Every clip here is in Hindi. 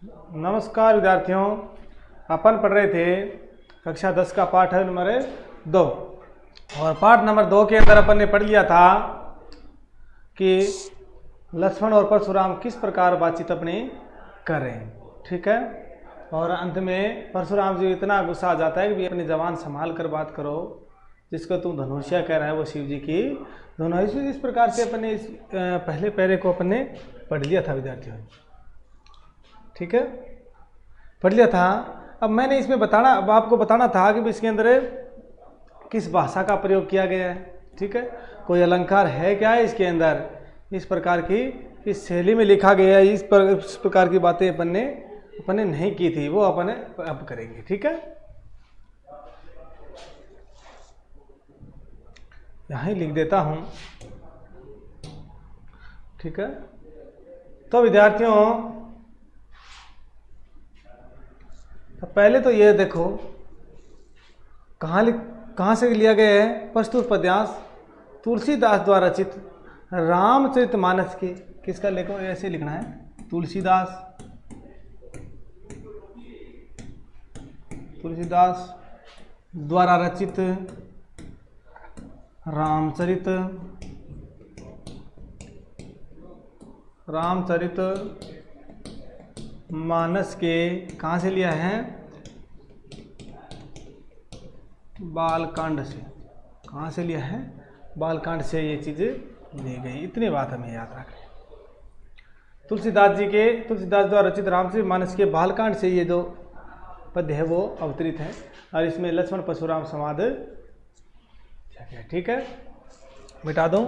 नमस्कार विद्यार्थियों, अपन पढ़ रहे थे कक्षा 10 का पाठ है नंबर 2 और पाठ नंबर 2 के अंदर अपन ने पढ़ लिया था कि लक्ष्मण और परशुराम किस प्रकार बातचीत अपनी कर रहे हैं। ठीक है, और अंत में परशुराम जी इतना गुस्सा आ जाता है कि अपनी जबान संभाल कर बात करो, जिसको तुम धनुष्या कह रहा है वो शिव जी की धनुष्य। इस प्रकार से अपन ने इस पहले पैरे को अपन ने पढ़ लिया था विद्यार्थियों। ठीक है, पढ़ लिया था। अब मैंने इसमें अब आपको बताना था कि इसके अंदर किस भाषा का प्रयोग किया गया है। ठीक है, कोई अलंकार है क्या है इसके अंदर, इस प्रकार की इस शैली में लिखा गया है। इस प्रकार की बातें अपन ने नहीं की थी, वो अपन अब करेंगे। ठीक है, यहाँ ही लिख देता हूँ। ठीक है, तो विद्यार्थियों तो पहले तो ये देखो कहाँ से लिया गया है। प्रस्तुत पद्यांश तुलसीदास द्वारा रचित रामचरितमानस के, किसका लेखो ऐसे लिखना है, तुलसीदास द्वारा रचित रामचरित मानस के कहाँ से लिया है, बालकांड से। कहाँ से लिया है, बालकांड से ये चीज़ ली गई। इतनी बात हमें याद रखें। तुलसीदास द्वारा रचित रामचरित मानस के बालकांड से ये जो पद्य है वो अवतरित है और इसमें लक्ष्मण परशुराम संवाद। ठीक है, मिटा दूं।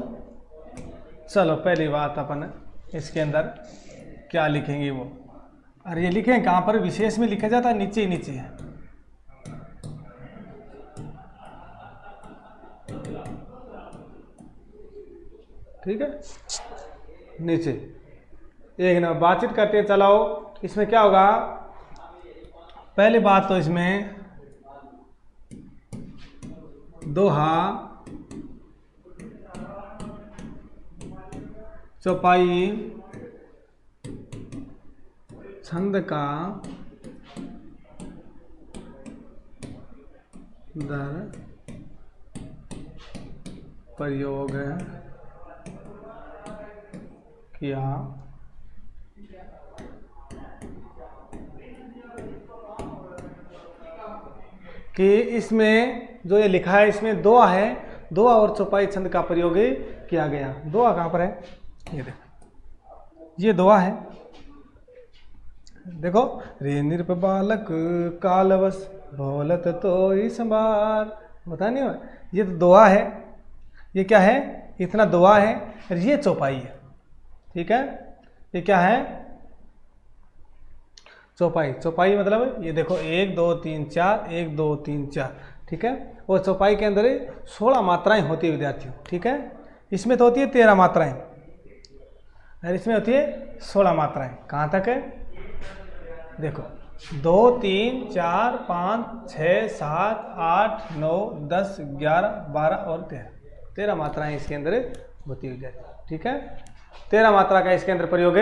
चलो पहली बात अपन इसके अंदर क्या लिखेंगे वो, और ये लिखें कहाँ पर, विशेष में लिखा जाता है नीचे नीचे है। ठीक है, नीचे एक ना बातचीत करते चलाओ। इसमें क्या होगा, पहली बात तो इसमें दोहा, चौपाई, छंद का दर प्रयोग किया कि इसमें जो ये लिखा है इसमें दोहा है, दोहा और चौपाई छंद का प्रयोग किया गया। दोहा कहाँ पर है, ये देखो, ये दोहा है। देखो, रे नृप बालक कालवश बोलत तो संभार, बता नहीं हो, ये तो दोहा है। ये क्या है, इतना दोहा है और ये चौपाई है। ठीक है, ये क्या है, चौपाई। चौपाई मतलब ये देखो 1 2 3 4, 1 2 3 4। ठीक है, और चौपाई के अंदर 16 मात्राएं होती है विद्यार्थियों। ठीक है, इसमें तो होती है 13 मात्राएं और इसमें होती है 16 मात्राएं। कहाँ तक है, देखो 2 3 4 5 6 7 8 9 10 11 12 और 13 मात्राएं इसके अंदर होती है। ठीक है, 13 मात्रा का इसके अंदर प्रयोग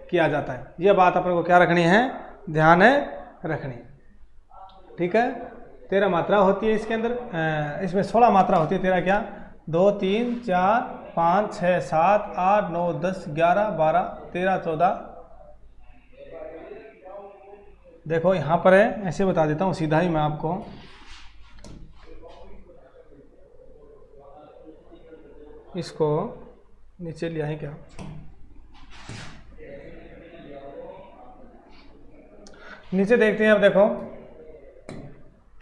किया जाता है। यह बात अपन को क्या रखनी है, ध्यान रखनी। ठीक है, 13 मात्रा होती है इसके अंदर, इसमें 16 मात्रा होती है। 13 क्या, 2 3 4 5 6 7 8 9 10 11 12 13 14। देखो यहाँ पर है, ऐसे बता देता हूँ सीधा ही मैं आपको। इसको नीचे लिया है क्या, नीचे देखते हैं। अब देखो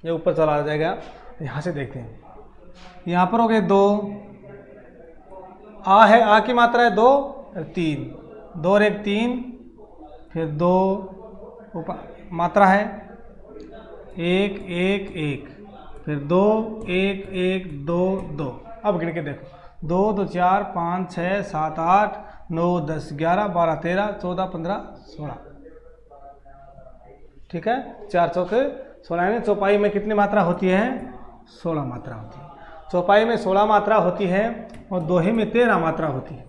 ये ऊपर चला जाएगा, यहाँ से देखते हैं। यहाँ पर हो गए 2, आ है, आ की मात्रा है 2 और 3, 2 और 1 3, फिर 2 ऊपर मात्रा है 1 1 1, फिर 2 1 1 2 2। अब गिन के देखो, 2 2 4 5 6 7 8 9 10 11 12 13 14 15 16। ठीक है, 4 चौके 16 में। चौपाई में कितनी मात्रा होती है, 16 मात्रा होती है। चौपाई में 16 मात्रा होती है और दोहे में 13 मात्रा होती है।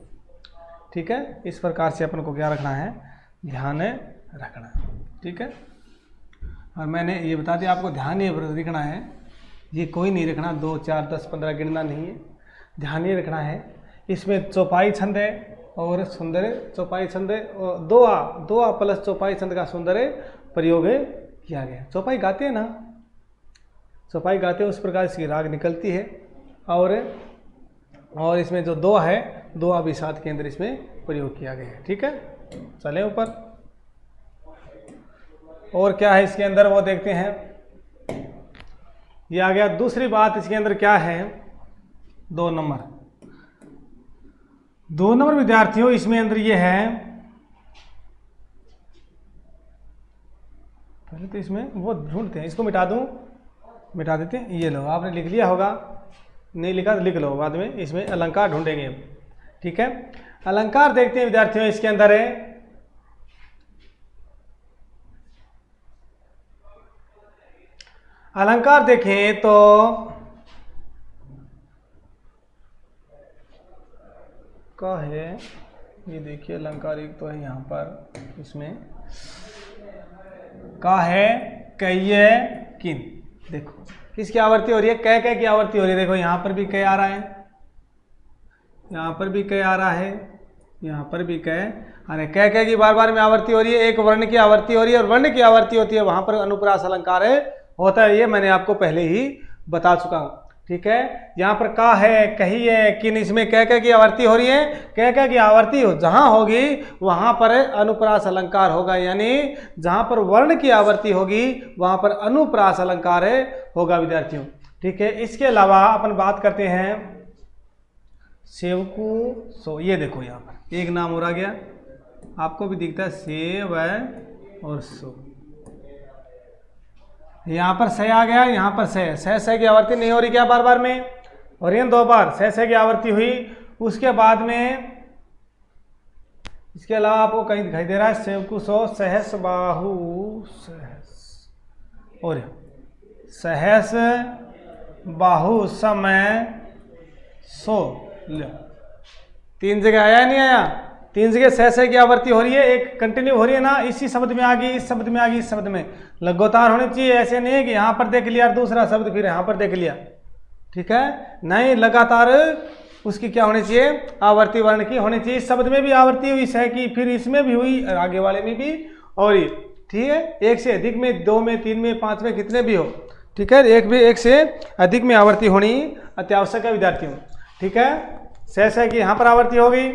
ठीक है, इस प्रकार से अपन को क्या रखना है, ध्यान रखना। ठीक है, और मैंने ये बता दिया आपको, ध्यान ये रखना है, ये कोई नहीं रखना 2 4 10 15 गिनना नहीं है, ध्यान ये रखना है। इसमें चौपाई छंद है और सुंदर चौपाई छंद है, और दो आ प्लस चौपाई छंद का सुंदर प्रयोग किया गया। चौपाई गाते हैं ना, चौपाई गाते हैं उस प्रकार इसकी राग निकलती है। और इसमें जो दो है, दो आ भी साथ के अंदर इसमें प्रयोग किया गया है। ठीक है, चले ऊपर, और क्या है इसके अंदर वो देखते हैं। ये आ गया। दूसरी बात इसके अंदर क्या है, 2 नंबर विद्यार्थियों, इसमें अंदर ये है, पहले तो इसमें वो ढूंढते हैं, इसको मिटा दूं, मिटा देते हैं। ये लो, आपने लिख लिया होगा, नहीं लिखा तो लिख लो, बाद में इसमें अलंकार ढूंढेंगे। ठीक है, अलंकार देखते हैं विद्यार्थियों, इसके अंदर है अलंकार। देखें तो का है, ये देखिए अलंकार एक तो है यहाँ पर, इसमें का है कहिए किन। देखो किसकी आवृत्ति हो रही है, कै की आवृत्ति हो रही है। देखो यहाँ पर भी कै आ रहा है, यहाँ पर भी कै आ रहा है, यहाँ पर भी कै। अरे कै की बार बार में आवृत्ति हो रही है, एक वर्ण की आवृत्ति हो रही है, और वर्ण की आवृत्ति होती है वहां पर अनुप्रास अलंकार होता है। ये मैंने आपको पहले ही बता चुका हूं। ठीक है, यहाँ पर का है कही है किन, इसमें कै की आवृत्ति हो रही है। कै की आवृत्ति जहां होगी वहां पर अनुप्रास अलंकार होगा, यानी जहां पर वर्ण की आवृत्ति होगी वहां पर अनुप्रास अलंकार होगा विद्यार्थियों। ठीक है, इसके अलावा अपन बात करते हैं सेवकु सो। ये देखो यहाँ पर एक नाम और आ गया, आपको भी दिखता है सेव और सो। यहाँ पर सह आ गया, यहाँ पर सह की आवृत्ति नहीं हो रही क्या बार बार में, और ये 2 बार सह की आवृत्ति हुई। उसके बाद में इसके अलावा आपको कहीं दिखाई दे रहा है सेवकु सो, सहस बाहु सहस, और सहस बाहु समय सो। लो 3 जगह आया नहीं आया, 3 जगह सह की आवृत्ति हो रही है, एक कंटिन्यू हो रही है ना, इसी शब्द में आ गई, इस शब्द में आ गई, इस शब्द में लगातार होनी चाहिए। ऐसे नहीं है कि यहाँ पर देख लिया और दूसरा शब्द फिर यहाँ पर देख लिया। ठीक है, नहीं, लगातार उसकी क्या होनी चाहिए, आवृत्ति वर्ण की होनी चाहिए। इस शब्द में भी आवृत्ति हुई सह की, फिर इसमें भी हुई, आगे वाले में भी, और ये ठीक है, एक से अधिक में, 2 में, 3 में, 5 में, कितने भी हो। ठीक है, एक से अधिक में आवृत्ति होनी अत्यावश्यक है विद्यार्थियों। ठीक है, सह की यहाँ पर आवृत्ति हो गई।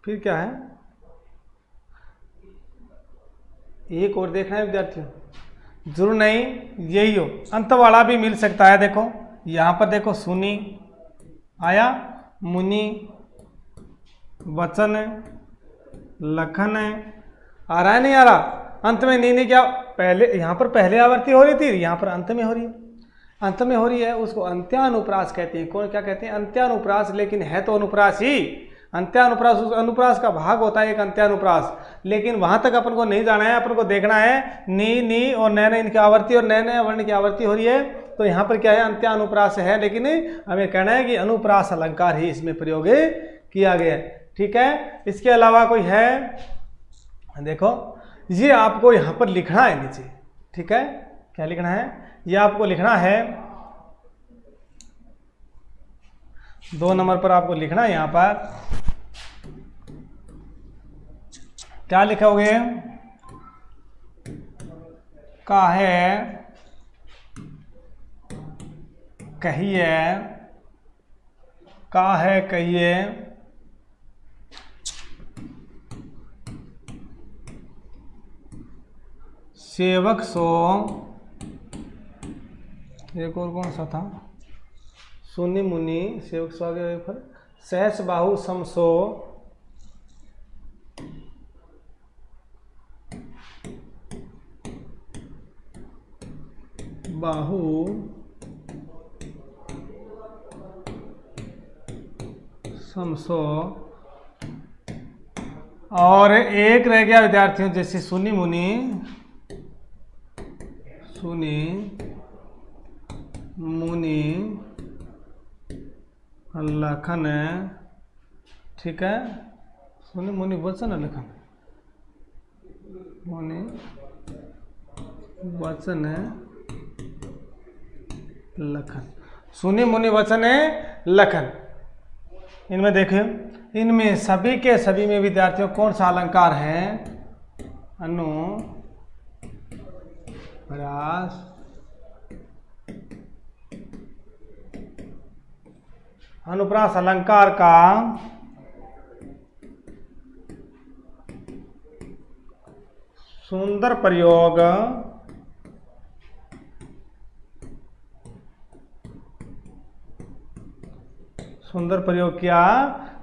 फिर क्या है, एक और देखना है विद्यार्थियों, जरूर नहीं यही हो, अंत वाला भी मिल सकता है। देखो यहाँ पर देखो सुनी आया, मुनि, वचन, लखन आ रहा है नहीं आ रहा, अंत में नहीं क्या, पहले यहाँ पर पहले आवृत्ति हो रही थी, यहाँ पर अंत में हो रही है, अंत में हो रही है, उसको अंत्यानुप्रास कहते हैं। कौन क्या कहते हैं, अंत्यानुप्रास, लेकिन है तो अनुप्रास ही। अंत्यानुप्रास, उस अनुप्रास का भाग होता है एक अंत्यानुप्रास, लेकिन वहां तक अपन को नहीं जाना है, अपन को देखना है नी और नैन इनकी आवृत्ति और नैन वर्ण की आवृत्ति हो रही है। तो यहाँ पर क्या है, अंत्यानुप्रास है, लेकिन हमें कहना है कि अनुप्रास अलंकार ही इसमें प्रयोग किया गया है। ठीक है, इसके अलावा कोई है, देखो ये आपको यहाँ पर लिखना है नीचे। ठीक है, क्या लिखना है, ये आपको लिखना है 2 नंबर पर आपको लिखना है। यहाँ पर क्या लिखोगे, का है कहिए, का है कहिए, सेवक सो। एक और कौन सा था, सुनी मुनि, सेवक सो आगे पर सहस बाहु समसो, बाहु समसो। और एक रह गया विद्यार्थियों, जैसे सुनी मुनि, सुनी मुनि, लखन। ठीक है, सुनी मुनि वचन लखन, मुनि वचन लखन। सुनी मुनि वचन लखन। इनमें देखिए, इनमें सभी के सभी में विद्यार्थियों कौन सा अलंकार है? अनुप्रास अनुप्रास अलंकार का सुंदर प्रयोग किया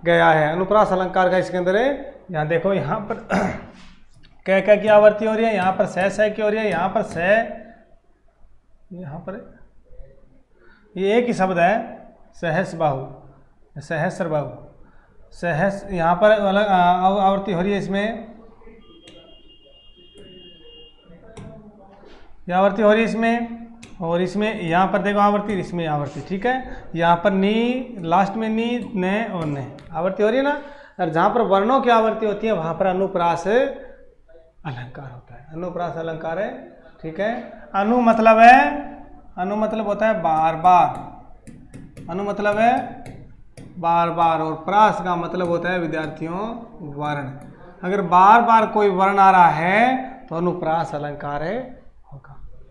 गया है। अनुप्रास अलंकार का इसके अंदर है, यहाँ देखो, यहाँ पर क्या की आवृत्ति हो रही है, यहाँ पर सह की हो रही है, यहाँ पर यहाँ पर ये एक ही शब्द है, सहस बाहु, सहस्र बाहु, सहस, यहाँ पर अलग आवृत्ति हो रही है, इसमें आवृत्ति हो रही है इसमें, और इसमें यहाँ पर देखो आवृत्ति, इसमें आवृत्ति, ठीक है। यहाँ पर नी, लास्ट में नी, ने और ने आवृत्ति हो रही है ना। और जहाँ पर वर्णों की आवृत्ति होती है वहाँ पर अनुप्रास अलंकार होता है, अनुप्रास अलंकार है, ठीक है। अनु मतलब होता है बार बार, अनु मतलब है बार बार, और प्रास का मतलब होता है विद्यार्थियों वर्ण। अगर बार बार कोई वर्ण आ रहा है तो अनुप्रास अलंकार है,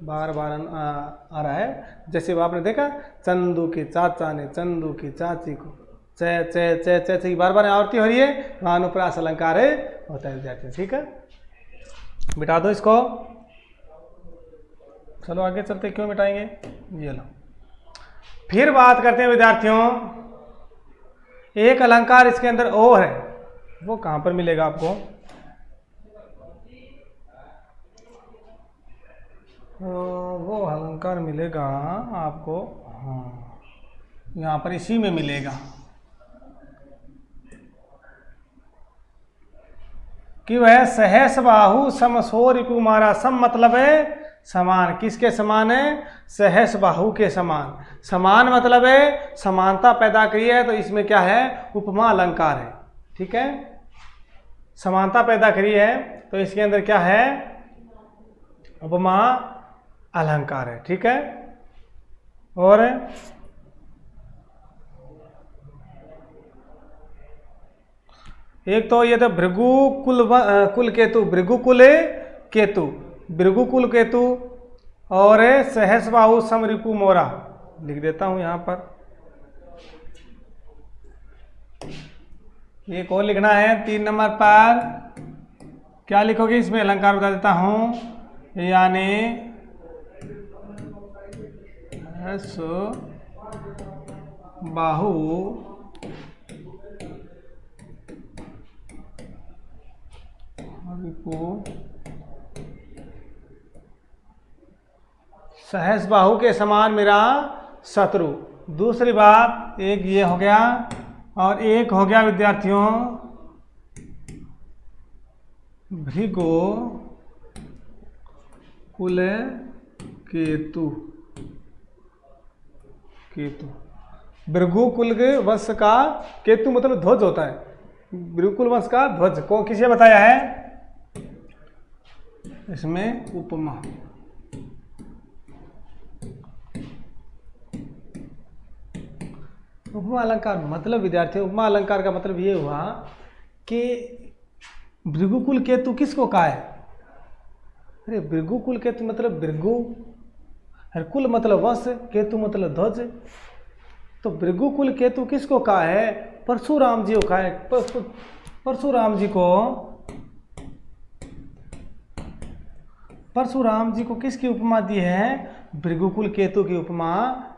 बार बार आ रहा है। जैसे आपने देखा, चंदू के चाचा ने चंदू की चाची को चे की बार बार आवृत्ति हो रही है, वहाँ अनुप्रास अलंकार होता है विद्यार्थियों, ठीक है। मिटा दो इसको, चलो आगे चलते। क्यों मिटाएंगे, ये लो। फिर बात करते हैं विद्यार्थियों, एक अलंकार इसके अंदर और है, वो कहाँ पर मिलेगा आपको? वो अलंकार मिलेगा आपको, हाँ, यहाँ पर इसी में मिलेगा कि वह सहस बाहु समसो रिपुमारा। सम मतलब है समान, किसके समान है? सहस बाहु के समान। समान मतलब है समानता पैदा करी है, तो इसमें क्या है? उपमा अलंकार है, ठीक है। समानता पैदा करी है तो इसके अंदर क्या है? उपमा अलंकार है, ठीक है। और एक तो ये तो भृगु कुल केतु, भृगुकुल केतु, भृगुकुल केतु, और सहस बाहु सम रिपु मोरा, लिख देता हूं यहां पर। एक और लिखना है 3 नंबर पर, क्या लिखोगे इसमें? अलंकार बता देता हूं, यानी बाहु सहस बाहु के समान मेरा शत्रु। दूसरी बात, एक ये हो गया, और एक हो गया विद्यार्थियों भृगु कुल केतु, केतु भृगु कुल के वंश का केतु मतलब ध्वज होता है, भृगुकुल वंश का ध्वज को किसे बताया है? इसमें उपमा, उपमा अलंकार मतलब विद्यार्थियों, उपमा अलंकार का मतलब ये हुआ कि भृगुकुल केतु किसको कहा है? अरे भृगुकुल केतु मतलब भृगु, कुल मतलब वंश, केतु मतलब ध्वज, तो भृगुकुल केतु किसको कहा है? परशुराम जी को कहा है। परशुराम जी को किसकी उपमा दी है? भृगुकुल केतु की उपमा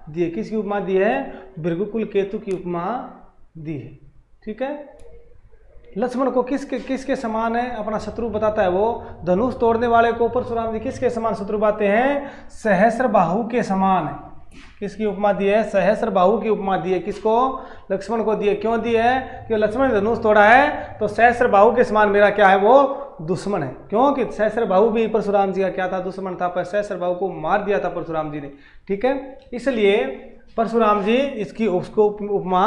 दी है। किसकी उपमा दी है? भृगुकुल केतु की उपमा दी है, ठीक है। लक्ष्मण को किसके समान है अपना शत्रु बताता है? वो धनुष तोड़ने वाले को परशुराम जी किसके समान शत्रु बताते हैं? सहस्र बाहु के समान है। किसकी उपमा दी है? सहस्र बाहु की उपमा दी है। किसको? लक्ष्मण को दी है। क्यों दी है? कि लक्ष्मण ने धनुष तोड़ा है तो सहस्र बाहु के समान मेरा क्या है? वो दुश्मन है। क्योंकि सहस्र बाहु भी परशुराम जी का क्या था? दुश्मन था, पर सहस्र बाहु को मार दिया था परशुराम जी ने, ठीक है। इसलिए परशुराम जी उसको उपमा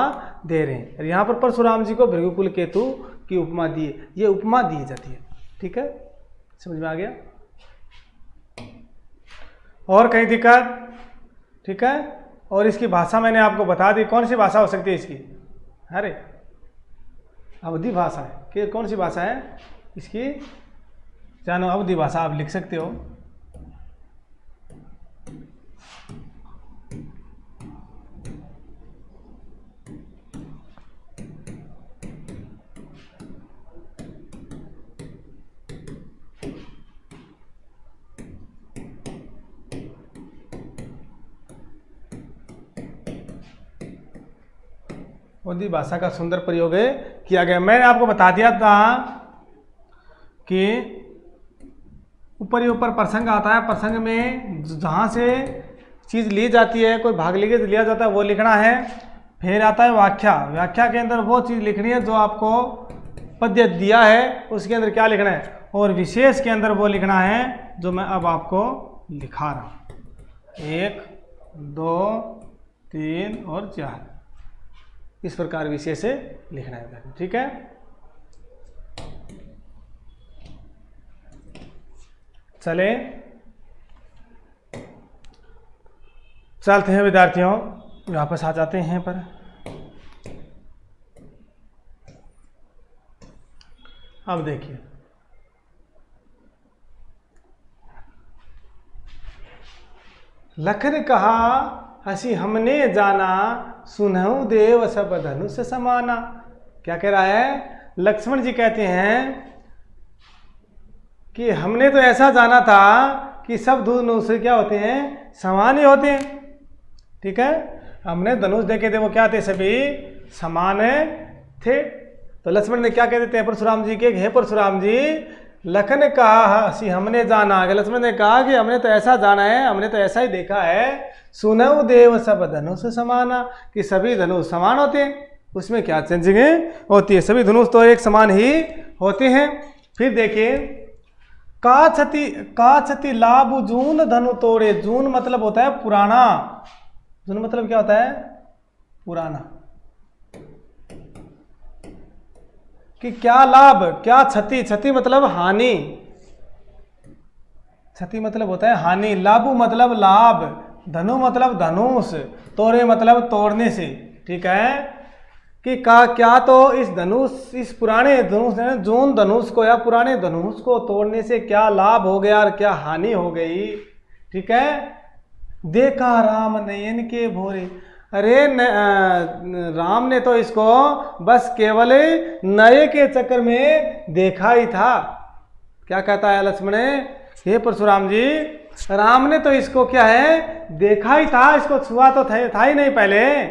दे रहे हैं। यहाँ पर परशुराम जी को भृगुकुल केतु की उपमा दी है, ये उपमा दी जाती है, ठीक है। समझ में आ गया? और कहीं दिक्कत? ठीक है। और इसकी भाषा मैंने आपको बता दी, कौन सी भाषा हो सकती है इसकी? अरे अवधी भाषा है कि कौन सी भाषा है इसकी? जानो, अवधी भाषा आप लिख सकते हो। अवधी भाषा का सुंदर प्रयोग किया गया। मैंने आपको बता दिया था कि ऊपर ही ऊपर प्रसंग आता है, प्रसंग में जहाँ से चीज़ ली जाती है, कोई भाग लेके लिया जाता है वो लिखना है। फिर आता है व्याख्या, व्याख्या के अंदर वो चीज़ लिखनी है जो आपको पद्य दिया है उसके अंदर क्या लिखना है, और विशेष के अंदर वो लिखना है जो मैं अब आपको लिखा रहा हूँ। 1 2 3 और 4 इस प्रकार विशेष से लिखना है। ठीक है, चले चलते हैं विद्यार्थियों, वापस आ जाते हैं पर। अब देखिए, लख ने कहा हसी हमने जाना, सुनहु देव सब धनुष समाना। क्या कह रहा है? लक्ष्मण जी कहते हैं कि हमने तो ऐसा जाना था कि सब धनुष क्या होते हैं, समान ही होते हैं। ठीक है, हमने धनुष देखे थे वो क्या थे, सभी समान थे। तो लक्ष्मण ने क्या कहते हैं परशुराम जी के, हे परशुराम जी, लखन ने कहा हसी हमने जाना, लक्ष्मण ने कहा कि हमने तो ऐसा जाना है, हमने तो ऐसा ही देखा है, सुनहु देव सब धनुष समाना, कि सभी धनुष समान होते हैं, उसमें क्या चेंजिंग होती है, सभी धनुष तो एक समान ही होते हैं। फिर देखिए, का छति लाभ जून धनु तोड़े। जून मतलब होता है पुराना, जून मतलब क्या होता है, पुराना। कि क्या लाभ, क्या क्षति, क्षति मतलब हानि, क्षति मतलब होता है हानि, लाभ मतलब लाभ, धनु मतलब धनुष, तोड़े मतलब तोड़ने से। ठीक है, कि क्या तो इस धनुष, इस पुराने धनुष ने जून धनुष को या पुराने धनुष को तोड़ने से क्या लाभ हो गया और क्या हानि हो गई। ठीक है, देखा राम नयन के भोरे। अरे राम ने तो इसको बस केवल नए के चक्कर में देखा ही था। क्या कहता है लक्ष्मण, हे परशुराम जी, राम ने तो इसको क्या है, देखा ही था, इसको छुआ तो था ही नहीं पहले।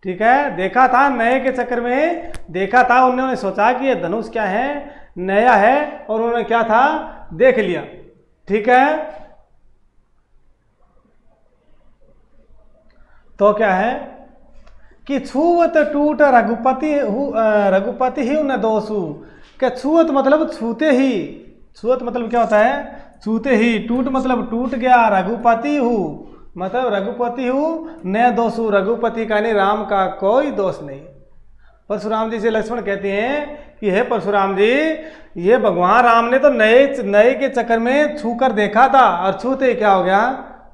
ठीक है, देखा था, नए के चक्कर में देखा था, उन्होंने सोचा कि ये धनुष क्या है, नया है, और उन्होंने क्या था, देख लिया। ठीक है, तो क्या है कि छुवत टूट रघुपति ही न दोषु। क्या छुवत मतलब छूते ही, छुवत मतलब क्या होता है, छूते ही, टूट मतलब टूट गया, रघुपति हूँ मतलब रघुपति हूँ, न दोषु, रघुपति का नहीं, राम का कोई दोष नहीं। परशुराम जी से लक्ष्मण कहते हैं कि हे परशुराम जी, ये भगवान राम ने तो नए के चक्कर में छू कर देखा था, और छूते ही क्या हो गया,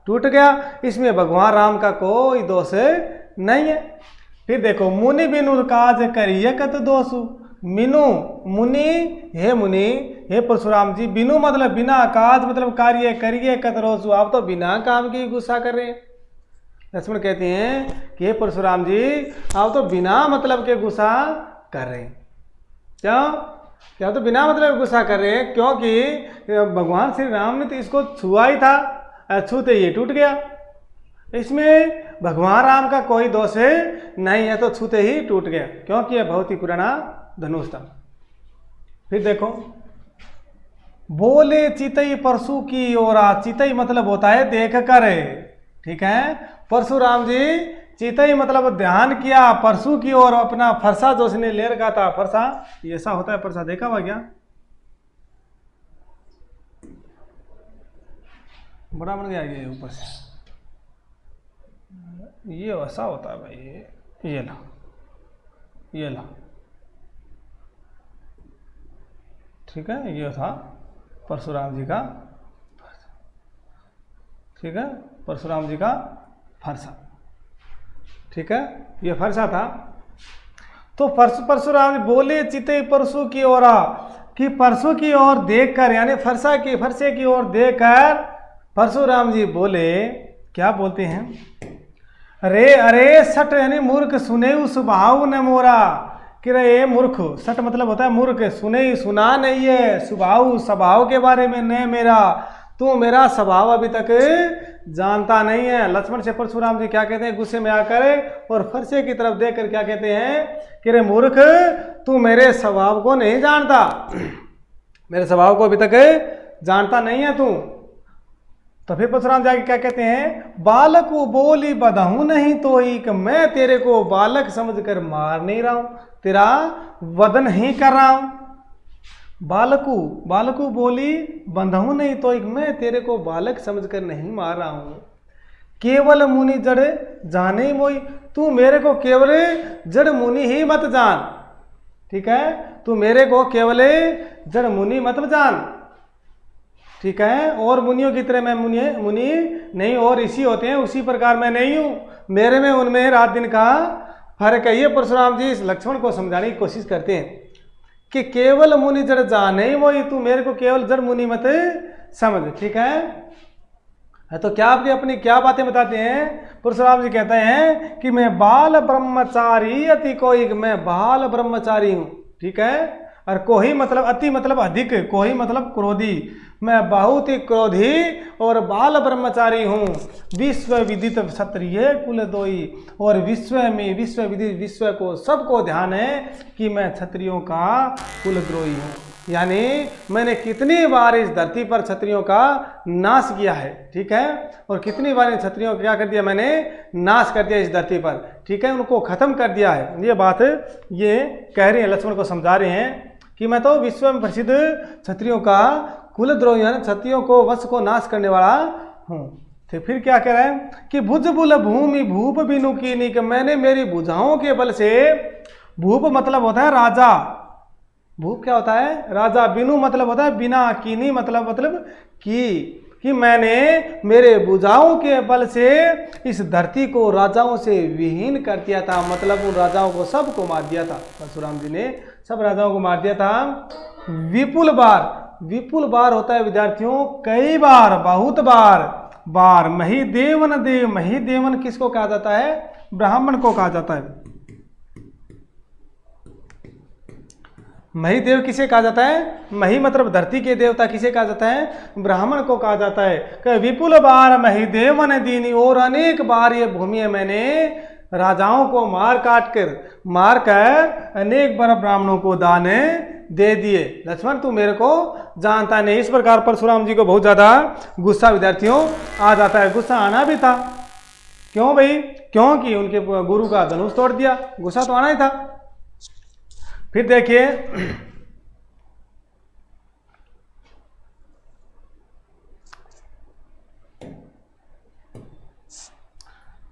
टूट गया, इसमें भगवान राम का कोई दोष नहीं है। फिर देखो, मुनि बिनु काज करिए कत दोषु। मीनू मुनि, हे मुनि, हे परशुराम जी, बिनु मतलब बिना, काज मतलब कार्य, करिए कत दोषु, आप तो बिना काम के गुस्सा कर रहे हैं। लक्ष्मण कहते हैं कि हे परशुराम जी, आप तो बिना मतलब के गुस्सा कर रहे हैं। क्यों? क्या तो बिना मतलब गुस्सा कर रहे हैं, क्योंकि भगवान श्री राम ने तो इसको छुआ ही था, छूते ये टूट गया, इसमें भगवान राम का कोई दोष नहीं है, तो छूते ही टूट गया, क्योंकि यह बहुत ही पुराना धनुष था। फिर देखो, बोले चितई परशु की ओरा। चितई मतलब होता है देख कर। ठीक है, परशुराम जी चितई मतलब ध्यान किया, परशु की ओर, अपना फरसा जो उसने ले रखा था, फरसा ऐसा होता है, फरसा देखा हुआ क्या, बड़ा बन गया ये ऊपर से, ये ऐसा होता है भाई, ये ला, ये ला। ठीक है, ये था परशुराम जी का, ठीक है, परशुराम जी का फरसा, ठीक है, ये फरसा था। तो परशुराम बोले चिते परशु की ओर कि परशु की ओर देखकर, यानी फरसे की ओर देखकर परशुराम जी बोले, क्या बोलते हैं, अरे अरे सट यानी मूर्ख, सुने सुभाव न मोरा, कि रे मूर्ख, सट मतलब होता है मूर्ख, सुने सुना नहीं है, स्वभाव के बारे में न मेरा, तू मेरा स्वभाव अभी तक जानता नहीं है। लक्ष्मण से परशुराम जी क्या कहते हैं, गुस्से में आकर और फरसे की तरफ देखकर क्या कहते हैं कि रे मूर्ख, तू मेरे स्वभाव को नहीं जानता, मेरे स्वभाव को अभी तक जानता नहीं है तू। तो फिर परशुराम जाके क्या कहते हैं, बालक को बोली बधाऊं नहीं तो एक, मैं तेरे को बालक समझकर मार नहीं रहा हूं, तेरा वध नहीं कर रहा हूं। बालकू बोली बंधाऊं नहीं तो एक, मैं तेरे को बालक समझकर नहीं मार रहा हूं। केवल मुनि जड़ जाने मोई, तू मेरे को केवल जड़ मुनि ही मत जान, ठीक है, तू मेरे को केवल जड़ मुनि मत जान, ठीक है, और मुनियों की तरह मैं मुनि नहीं और ऋषि होते हैं उसी प्रकार मैं नहीं हूं, मेरे में उनमें रात दिन का फर्क है। ये परशुराम जी इस लक्ष्मण को समझाने की कोशिश करते हैं कि केवल मुनि जड़ जाने वही, तू मेरे को केवल जड़ मुनि मत समझ, ठीक है। तो क्या आपकी अपनी क्या बातें बताते हैं, परशुराम जी कहते हैं कि मैं बाल ब्रह्मचारी अति कोई, मैं बाल ब्रह्मचारी हूं, ठीक है, और कोई मतलब अति मतलब अधिक, कोई मतलब क्रोधी, मैं बहुत ही क्रोधी और बाल ब्रह्मचारी हूँ। विश्व विदित क्षत्रिय कुल दोई, और विश्व में विश्व विदित, विश्व को सबको ध्यान है कि मैं क्षत्रियों का कुलद्रोही हूँ, यानी मैंने कितनी बार इस धरती पर क्षत्रियों का नाश किया है, ठीक है, और कितनी बार इन क्षत्रियों को क्या कर दिया, मैंने नाश कर दिया इस धरती पर, ठीक है, उनको खत्म कर दिया है। ये बात ये कह रहे हैं, लक्ष्मण को समझा रहे हैं कि मैं तो विश्व में प्रसिद्ध क्षत्रियों का कुलद्रोही, क्षत्रियों को वंश को नाश करने वाला हूँ। तो फिर क्या कह रहा है कि भुज बुल भूमि भूप बिनु कीनी, कि मैंने मेरी भुजाओं के बल से, भूप मतलब होता है राजा, भूप क्या होता है, राजा, बिनु मतलब होता है बिना, कीनी मतलब कि मैंने मेरे भुजाओं के बल से इस धरती को राजाओं से विहीन कर दिया था, मतलब उन राजाओं को सबको मार दिया था, परशुराम जी ने सब राजाओं को मार दिया था। विपुल बार होता है विद्यार्थियों कई बार, बहुत बार। महिदेवन देव, महिदेवन किसको कहा जाता है, ब्राह्मण को कहा जाता है। महिदेव किसे कहा जाता है, मही मतलब धरती के देवता, किसे कहा जाता है, ब्राह्मण को कहा जाता है। विपुल बार महिदेवन दीनी, और अनेक बार ये भूमि मैंने राजाओं को मार कर अनेक बार ब्राह्मणों को दान दे दिए। लक्ष्मण तू मेरे को जानता नहीं। इस प्रकार परशुराम जी को बहुत ज्यादा गुस्सा विद्यार्थियों आ जाता है। गुस्सा आना भी था, क्यों भाई, क्योंकि उनके गुरु का धनुष तोड़ दिया, गुस्सा तो आना ही था। फिर देखिए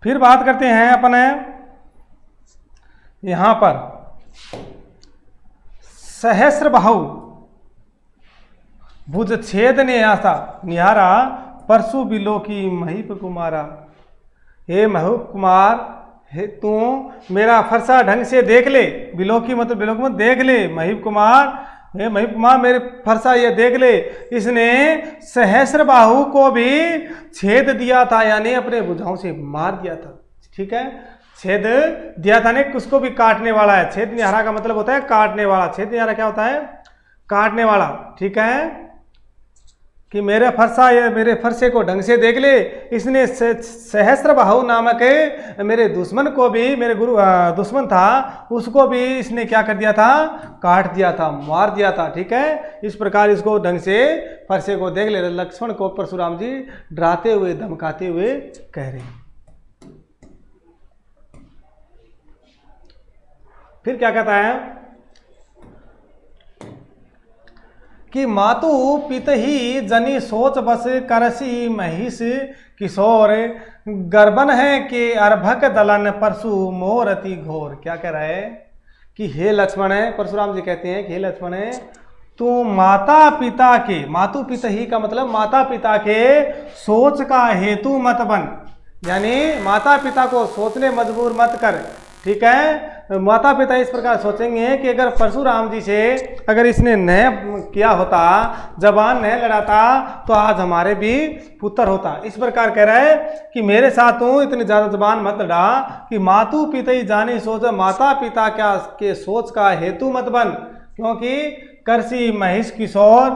फिर बात करते हैं अपन यहां पर सहस्र बाहु भुज छेद ने आसा निहारा परशु बिलो की महीप कुमारा। हे महूप कुमार, हे तू मेरा फरसा ढंग से देख ले। बिलोकी मतलब बिलोकी मत देख ले। महीप कुमार, हे महीप कुमार मेरे फरसा ये देख ले। इसने सहस्र बाहु को भी छेद दिया था, यानी अपने भुजाओं से मार दिया था। ठीक है, छेद दिया था ने उसको भी काटने वाला है। छेद निहारा का मतलब होता है काटने वाला। छेद निहारा क्या होता है, काटने वाला। ठीक है, कि मेरे फरसा ये मेरे फरसे को ढंग से देख ले। इसने सहस्र बाहु नामक मेरे दुश्मन को भी, मेरे गुरु दुश्मन था उसको भी इसने क्या कर दिया था, काट दिया था, मार दिया था। ठीक है, इस प्रकार इसको ढंग से फरसे को देख ले। लक्ष्मण को परशुराम जी डराते हुए धमकाते हुए कह रहे हैं। फिर क्या कहता है कि मातु पित ही जनी सोच बस करसी महिष किशोर गर्भन है कि अर्भक दलन परशु मोरति घोर। क्या कह रहा है कि हे लक्ष्मण है, परशुराम जी कहते हैं कि हे लक्ष्मण है, तू माता पिता के, मातु पिता ही का मतलब माता पिता के सोच का हेतु मत बन, यानी माता पिता को सोचने मजबूर मत कर। ठीक है, माता पिता इस प्रकार सोचेंगे कि अगर परशुराम जी से अगर इसने न किया होता, जबान नहीं लड़ाता, तो आज हमारे भी पुत्र होता। इस प्रकार कह रहा है कि मेरे साथ तू इतनी ज्यादा जबान मत लड़ा कि मातु पिता ही जानी सोच, माता पिता क्या के सोच का हेतु मत बन, क्योंकि करसी महेश किशोर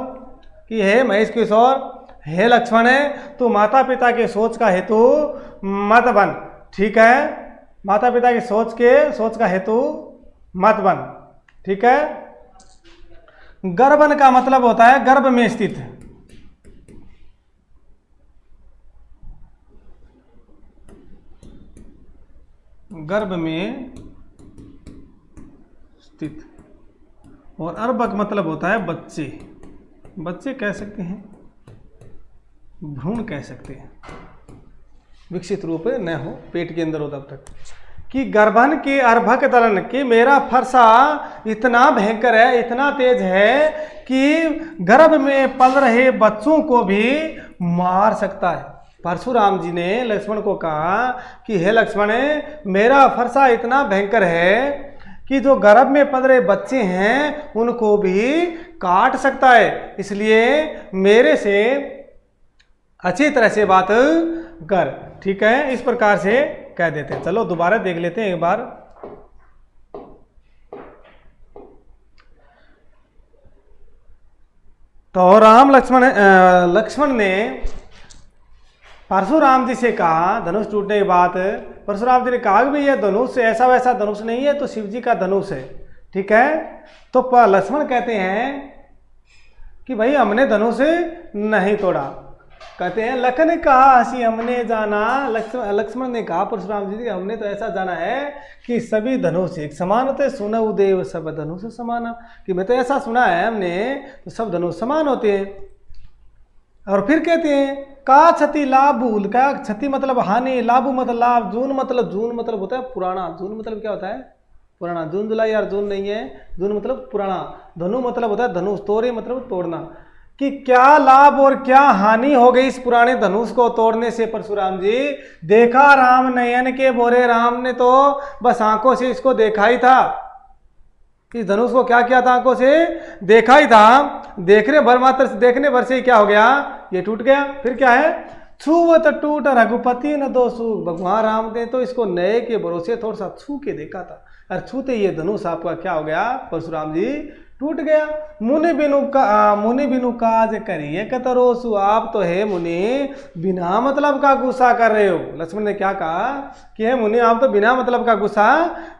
की है, महेश किशोर हे लक्ष्मण है, तू माता पिता के सोच का हेतु मत बन। ठीक है, माता पिता की सोच का हेतु मत बन। ठीक है, गर्भन का मतलब होता है गर्भ में स्थित, गर्भ में स्थित, और अर्भक मतलब होता है बच्चे, बच्चे कह सकते हैं, भ्रूण कह सकते हैं, विकसित रूप न हो, पेट के अंदर हो तब तक। कि गर्भन के अर्भक दलन कि मेरा फरसा इतना भयंकर है, इतना तेज है कि गर्भ में पल रहे बच्चों को भी मार सकता है। परशुराम जी ने लक्ष्मण को कहा कि हे लक्ष्मण, मेरा फरसा इतना भयंकर है कि जो गर्भ में पल रहे बच्चे हैं उनको भी काट सकता है, इसलिए मेरे से अच्छी तरह से बात कर। ठीक है, इस प्रकार से कह देते हैं। चलो दोबारा देख लेते हैं एक बार। तो लक्ष्मण ने परशुराम जी से कहा, धनुष टूटने की बात, परशुराम जी ने कहा भी ये धनुष ऐसा वैसा धनुष नहीं है, तो शिव जी का धनुष है। ठीक है, तो लक्ष्मण कहते हैं कि भाई हमने धनुष नहीं तोड़ा। कहते हैं लखन ने कहा हसी हमने जाना, लक्ष्मण ने कहा परशुराम जी हमने तो ऐसा जाना है कि सभी धनुष एक समान होते, सुनऊ देव सब धनुष समाना, कि मैं तो ऐसा सुना है हमने तो सब धनुष समान होते हैं। और फिर कहते हैं का क्षति लाभ, क्या क्षति मतलब हानि, लाभ मतलब लाभ, जून मतलब होता है पुराना, जून मतलब क्या होता है पुराना, जून जुलाई यार जून नहीं है, जून मतलब पुराना, धनु मतलब होता है धनुष, तोड़े मतलब तोड़ना, कि क्या लाभ और क्या हानि हो गई इस पुराने धनुष को तोड़ने से। परशुराम जी देखा राम नयन के बोरे, राम ने तो बस आंखों से इसको देखा ही था, इस धनुष को क्या किया था, आंखों से देखा ही था, देखने भर से क्या हो गया, ये टूट गया। फिर क्या है, छूवत टूट रघुपति न दोषु, भगवान राम ने तो इसको नए के भरोसे थोड़ा सा छू के देखा था, और छूते ये धनुष आपका क्या हो गया परशुराम जी, टूट गया। मुनि बिनु काज करिए कतरोसु, आप तो है मुनि बिना मतलब का गुस्सा कर रहे हो। लक्ष्मण ने क्या कहा कि हे मुनि आप तो बिना मतलब का गुस्सा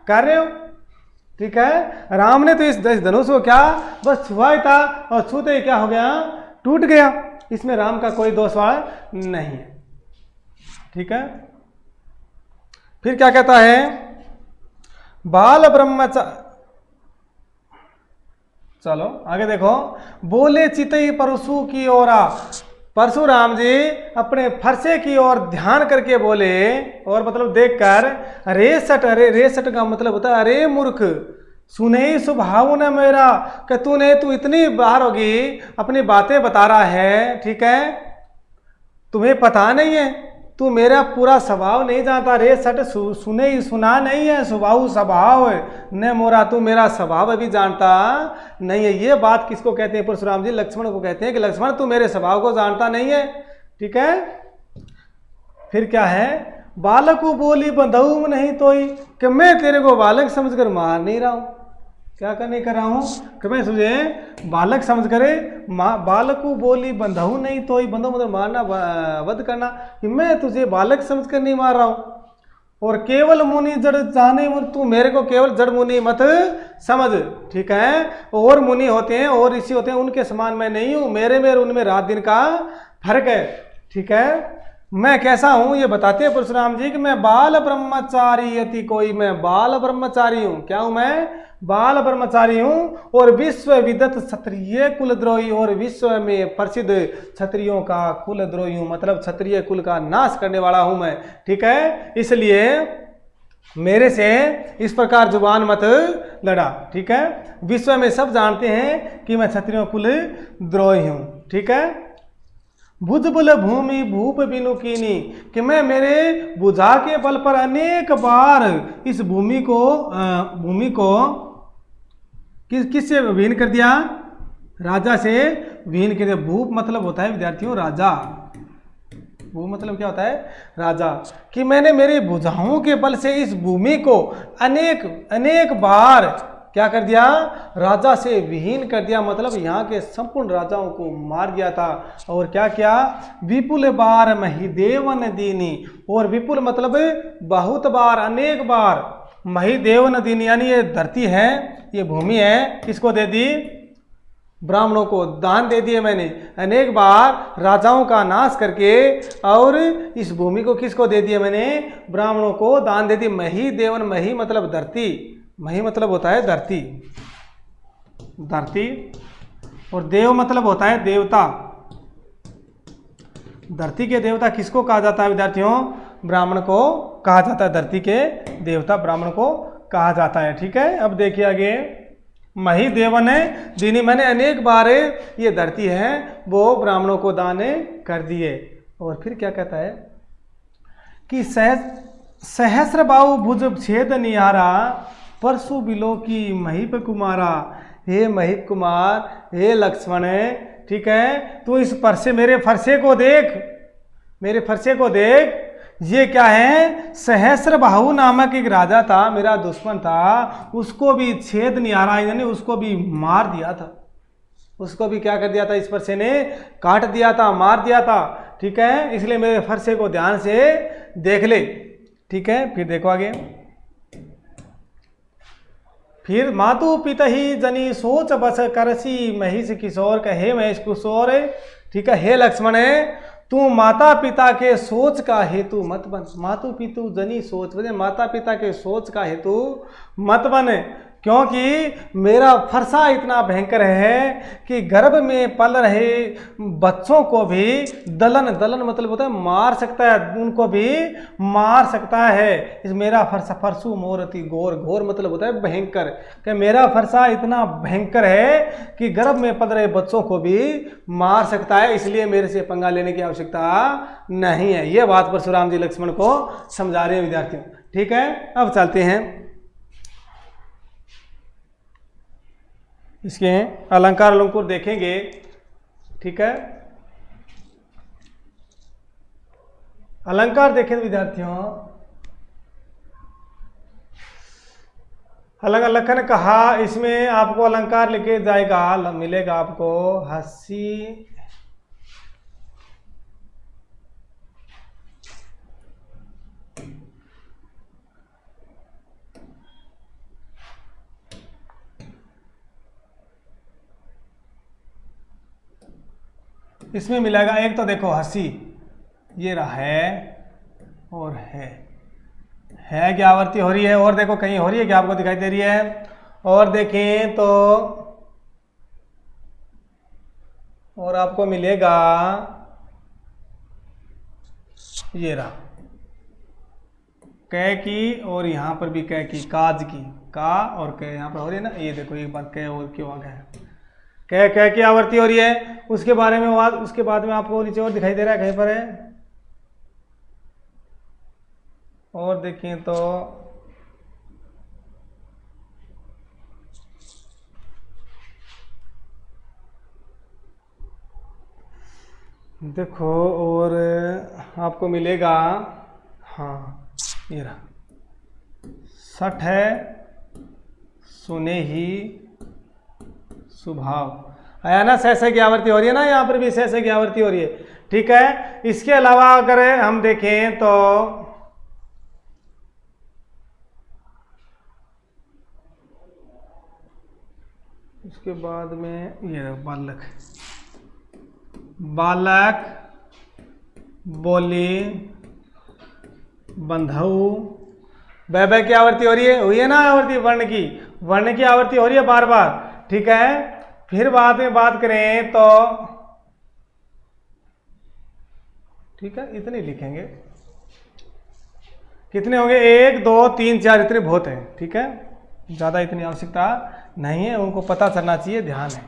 कर रहे हो। ठीक है, राम ने तो इस धनुष को क्या बस छुआ ही था, और छूते ही क्या हो गया, टूट गया। इसमें राम का कोई दोष नहीं है। ठीक है, फिर क्या कहता है, बाल ब्रह्मचारी, चलो आगे देखो, बोले चितई परशु की ओरा, परशुराम जी अपने फरसे की ओर ध्यान करके बोले, और मतलब देखकर, रे सट का मतलब होता है अरे मूर्ख, सुने स्वभाव न मेरा, कि तू इतनी बार होगी अपनी बातें बता रहा है। ठीक है, तुम्हें पता नहीं है, तू मेरा पूरा स्वभाव नहीं जानता। रे सट सुने सुना नहीं है, स्वभाव न मोरा, तू मेरा स्वभाव अभी जानता नहीं है। ये बात किसको कहते हैं परशुराम जी, लक्ष्मण को कहते हैं कि लक्ष्मण तू मेरे स्वभाव को जानता नहीं है। ठीक है, फिर क्या है, बालक को बोली बंधऊ नहीं तोई, कि मैं तेरे को बालक समझकर मार नहीं रहा हूं, क्या करने कर रहा हूं कि मैं तुझे बालक समझ करे, बालक को बोली बंधऊ नहीं तोई, बंधु मतलब मारना वध करना, कि मैं तुझे बालक समझकर नहीं मार रहा हूं। और केवल मुनि जड़ जाने, तू मेरे को केवल जड़ मुनि मत समझ। ठीक है, और मुनि होते हैं और ऋषि होते हैं, उनके समान मैं नहीं हूं, मेरे में उनमें रात दिन का फर्क है। ठीक है, मैं कैसा हूं ये बताते हैं परशुराम जी कि मैं बाल ब्रह्मचारी यति कोई, मैं बाल ब्रह्मचारी हूं। क्या हूं मैं, बाल ब्रह्मचारी हूं, और विश्व विदत क्षत्रिय कुलद्रोही, और विश्व में प्रसिद्ध क्षत्रियों का कुलद्रोही हूं, मतलब क्षत्रिय कुल का नाश करने वाला हूं मैं। ठीक है, इसलिए मेरे से इस प्रकार जुबान मत लड़ा। ठीक है, विश्व में सब जानते हैं कि मैं क्षत्रियो कुल द्रोही हूं। ठीक है, भुजबल भूमि भूप बिनु कीनी, कि मैं मेरे बुझा के बल पर अनेक बार इस भूमि को किससे विहीन कर दिया? राजा से विहीन कर दिया। भूप मतलब होता है विद्यार्थियों राजा। वो मतलब क्या होता है? राजा। कि मैंने मेरी भुजाओं के बल से इस भूमि को अनेक अनेक बार क्या कर दिया? राजा से विहीन कर दिया, मतलब यहाँ के संपूर्ण राजाओं को मार दिया था। और क्या क्या? विपुल बार महिदेवन दीनी, और विपुल मतलब बहुत बार, अनेक बार। महिदेवन दीनी यानी ये धरती है, ये भूमि है, किसको दे दी? ब्राह्मणों को दान दे दिए मैंने अनेक बार, राजाओं का नाश करके। और इस भूमि को किसको दे दिया मैंने? ब्राह्मणों को दान दे दी। मही देवन, मही मतलब धरती, मही मतलब होता है धरती, धरती। और देव मतलब होता है देवता। धरती के देवता किसको कहा जाता है विद्यार्थियों? ब्राह्मण को कहा जाता है। धरती के देवता ब्राह्मण को कहा जाता है। ठीक है, अब देखिए आगे। मही देवन है दीनी, मैंने अनेक बार ये धरती है वो ब्राह्मणों को दान कर दिए। और फिर क्या कहता है कि सहस्र बाहु भुज छेद निहारा, परशु बिलो की महीप कुमारा। हे महीप कुमार, हे लक्ष्मण, ठीक है, तू इस फरसे, मेरे फरसे को देख, मेरे फरसे को देख। ये क्या है? सहस्र बाहु नामक एक राजा था, मेरा दुश्मन था, उसको भी छेद निहारा, यानी उसको भी मार दिया था। उसको भी क्या कर दिया था? इस फरसे ने काट दिया था, मार दिया था। ठीक है, इसलिए मेरे फरसे को ध्यान से देख ले। ठीक है, फिर देखो आगे। फिर मातु पिता ही जनी सोच बस करसी महिष किशोर, कहे महेश किशोर। ठीक है, हे लक्ष्मण, तू माता पिता के सोच का हेतु मत बन। मातु पितु जनी सोच, माता पिता के सोच का हेतु मत बन, क्योंकि मेरा फरसा इतना भयंकर है कि गर्भ में पल रहे बच्चों को भी दलन, दलन मतलब होता है मार सकता है, उनको भी मार सकता है। इस मेरा फरसा, फरसु मोरती घोर, घोर मतलब होता है भयंकर, कि मेरा फरसा इतना भयंकर है कि गर्भ में पल रहे बच्चों को भी मार सकता है, इसलिए मेरे से पंगा लेने की आवश्यकता नहीं है। यह बात परशुराम जी लक्ष्मण को समझा रहे हैं विद्यार्थियों। ठीक है, अब चलते हैं इसके अलंकार अलंकुर देखेंगे। ठीक है, अलंकार देखें विद्यार्थियों। अलंकार ने कहा, इसमें आपको अलंकार लिखे जाएगा, मिलेगा आपको हंसी, इसमें मिलेगा एक तो देखो हंसी, ये रहा है और है क्या आवर्ती हो रही है, और देखो कहीं हो रही है क्या आपको दिखाई दे रही है, और देखें तो और आपको मिलेगा ये रहा कै की, और यहां पर भी कै की, काज की, का और कै यहां पर हो रही है ना, ये देखो एक बात कै और क्यों आ गया है, कै की आवर्ती हो रही है। उसके बारे में उसके बाद में आपको नीचे और दिखाई दे रहा है कहीं पर है, और देखें तो देखो और आपको मिलेगा, हाँ ये रहा, सठ है सुने ही स्वभाव, आया ना, सहसे की आवृत्ति हो रही है ना, यहाँ पर भी सहसे की आवृत्ति हो रही है। ठीक है, इसके अलावा अगर हम देखें तो उसके बाद में ये बालक, बालक, बोली, बंधु, वह की आवृत्ति हो रही है, हुई है ना आवृत्ति, वर्ण की आवृत्ति हो रही है बार बार। ठीक है, फिर बाद में बात करें तो ठीक है, इतने लिखेंगे कितने होंगे, 1 2 3 4 इतने बहुत हैं, ठीक है, ज़्यादा इतनी आवश्यकता नहीं है, उनको पता चलना चाहिए, ध्यान है।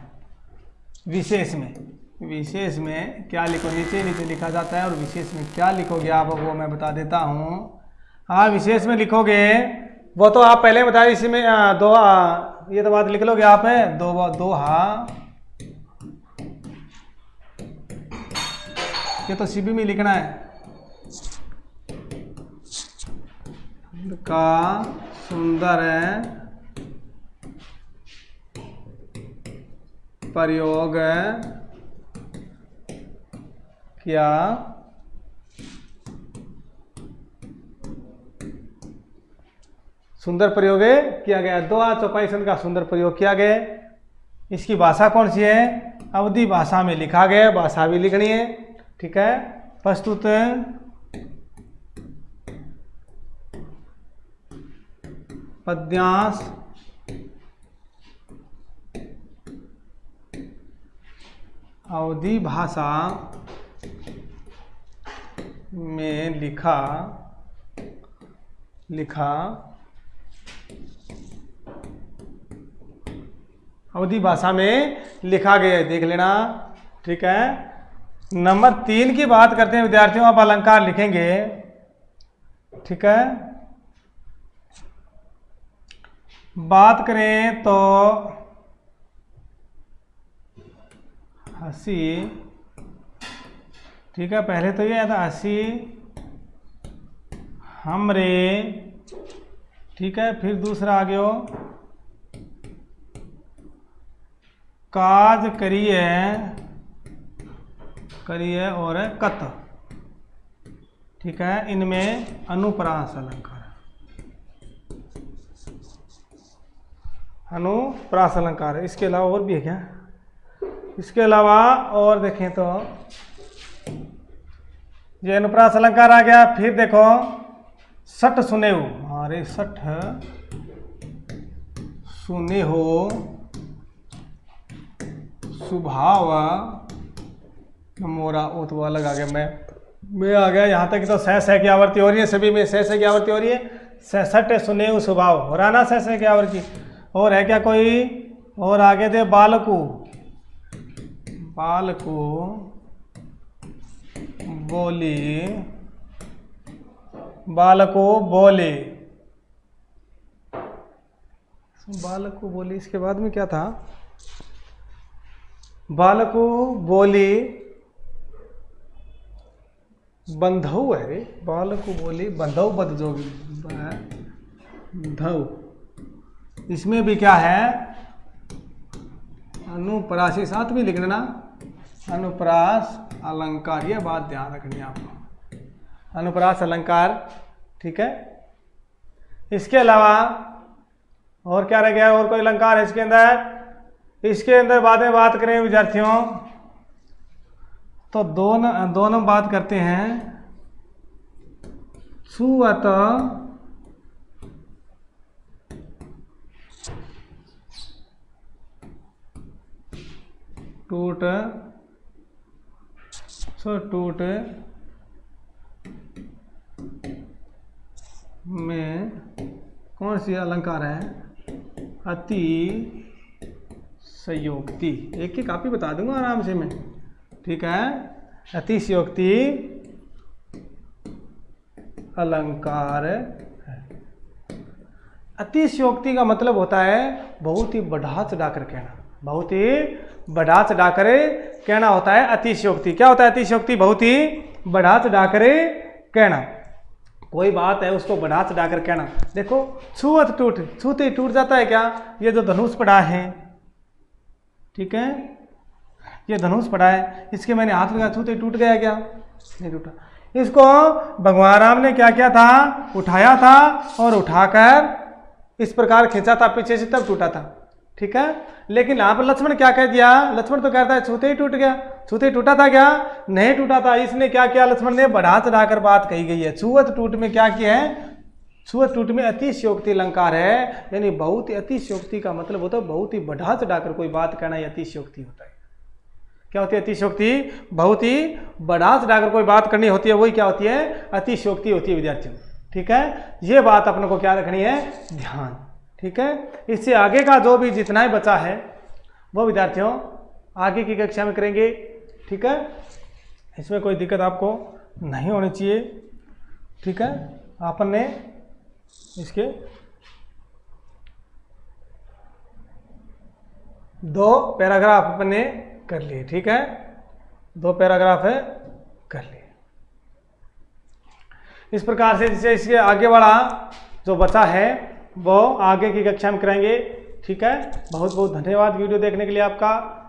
विशेष में क्या लिखो, नीचे नीचे लिखा जाता है, और विशेष में क्या लिखोगे आप वो मैं बता देता हूँ। हाँ, विशेष में लिखोगे वो तो आप पहले बता, इसमें दो ये तो बात लिख लोगे आप है, दो हा, ये तो सीबी में लिखना है, का सुंदर प्रयोग किया सुंदर प्रयोग किया गया, 2 आ चौपाई संध का सुंदर प्रयोग किया गया। इसकी भाषा कौन सी है, अवधी भाषा में लिखा गया, भाषा भी लिखनी है, ठीक है। प्रस्तुत पद्यांश अवधी भाषा में लिखा अवधी भाषा में लिखा गया है, देख लेना, ठीक है। नंबर 3 की बात करते हैं विद्यार्थियों, आप अलंकार लिखेंगे, ठीक है। बात करें तो हंसी, ठीक है, पहले तो ये था हंसी हमरे, ठीक है, फिर दूसरा आ गया काज करिए और कत, ठीक है, इनमें अनुप्रास अलंकार, अनुप्रास अलंकार है। इसके अलावा और भी है क्या, इसके अलावा और देखें तो ये अनुप्रास अलंकार आ गया। फिर देखो सठ सुने हो, अरे सठ सुने हो, स्वभाव मोरा, वो तो अलग आ गया, मैं आ गया यहाँ तक तो सह की आवृत्ति हो रही है, सभी में सह की आवृत्ति हो रही है, सठ सुने हो स्वभाव हो रहा ना, सह की आवृत्ति। और है क्या कोई और आगे दे, बालकू बोली, इसके बाद में क्या था, बालकू बोली बंधऊ है रे, बालकू बोली बंधऊ बदजोगी बंधऊ, इसमें भी क्या है अनुप्रास, साथ भी लिख लेना, अनुप्रास अलंकार, ये बात ध्यान रखनी है आपको, अनुप्रास अलंकार, ठीक है। इसके अलावा और क्या रह गया, और कोई अलंकार है इसके अंदर, इसके अंदर बाद में बात करें विद्यार्थियों तो दोनों बात करते हैं, छुअत टूट में कौन सी अलंकार है, अति संयोक्ति, एक एक कापी बता दूंगा आराम से मैं, ठीक है। अतिशयोक्ति अलंकार है। अतिशयोक्ति का मतलब होता है बहुत ही बढ़ा चढ़ा कर कहना, बहुत ही बढ़ा चढ़ा कर कहना होता है अतिशयोक्ति। क्या होता है अतिशयोक्ति, बहुत ही बढ़ा चढ़ा कर कहना, कोई बात है उसको बढ़ा चढ़ा कर कहना। देखो छुअत टूट, छूते टूट जाता है क्या, ये जो धनुष पड़ा है, ठीक है, ये धनुष पड़ा है, इसके मैंने हाथ लगा, छूते टूट गया क्या, नहीं टूटा। इसको भगवान राम ने क्या किया था, उठाया था और उठाकर इस प्रकार खींचा था पीछे से, तब टूटा था, ठीक है। लेकिन यहाँ पर लक्ष्मण क्या कह दिया, लक्ष्मण तो कहता है छूते ही टूट गया, छूते टूटा था क्या, नहीं टूटा था। इसने क्या किया, लक्ष्मण ने बढ़ा चढ़ाकर बात कही गई है। छुअत टूट में क्या किया है, छुअत टूट में अतिशयोक्ति अलंकार है, यानी बहुत ही अतिशयोक्ति का मतलब होता है बहुत ही बढ़ा चढ़ाकर कोई बात कहना, ये अतिशयोक्ति होता है। क्या होती है अतिशयोक्ति, बहुत ही बढ़ा चढ़ाकर कोई बात करनी होती है, वही क्या होती है अतिशयोक्ति होती है विद्यार्थियों, ठीक है, ये बात अपन को क्या रखनी है, ध्यान। ठीक है, इससे आगे का जो भी जितना ही बचा है वो विद्यार्थियों आगे की कक्षा में करेंगे। ठीक है, इसमें कोई दिक्कत आपको नहीं होनी चाहिए। ठीक है, अपन ने इसके 2 पैराग्राफ अपन ने कर लिए। ठीक है, 2 पैराग्राफ है कर लिए। इस प्रकार से जैसे इसके आगे वाला जो बचा है वो आगे की कक्षा में करेंगे। ठीक है, बहुत बहुत धन्यवाद वीडियो देखने के लिए आपका।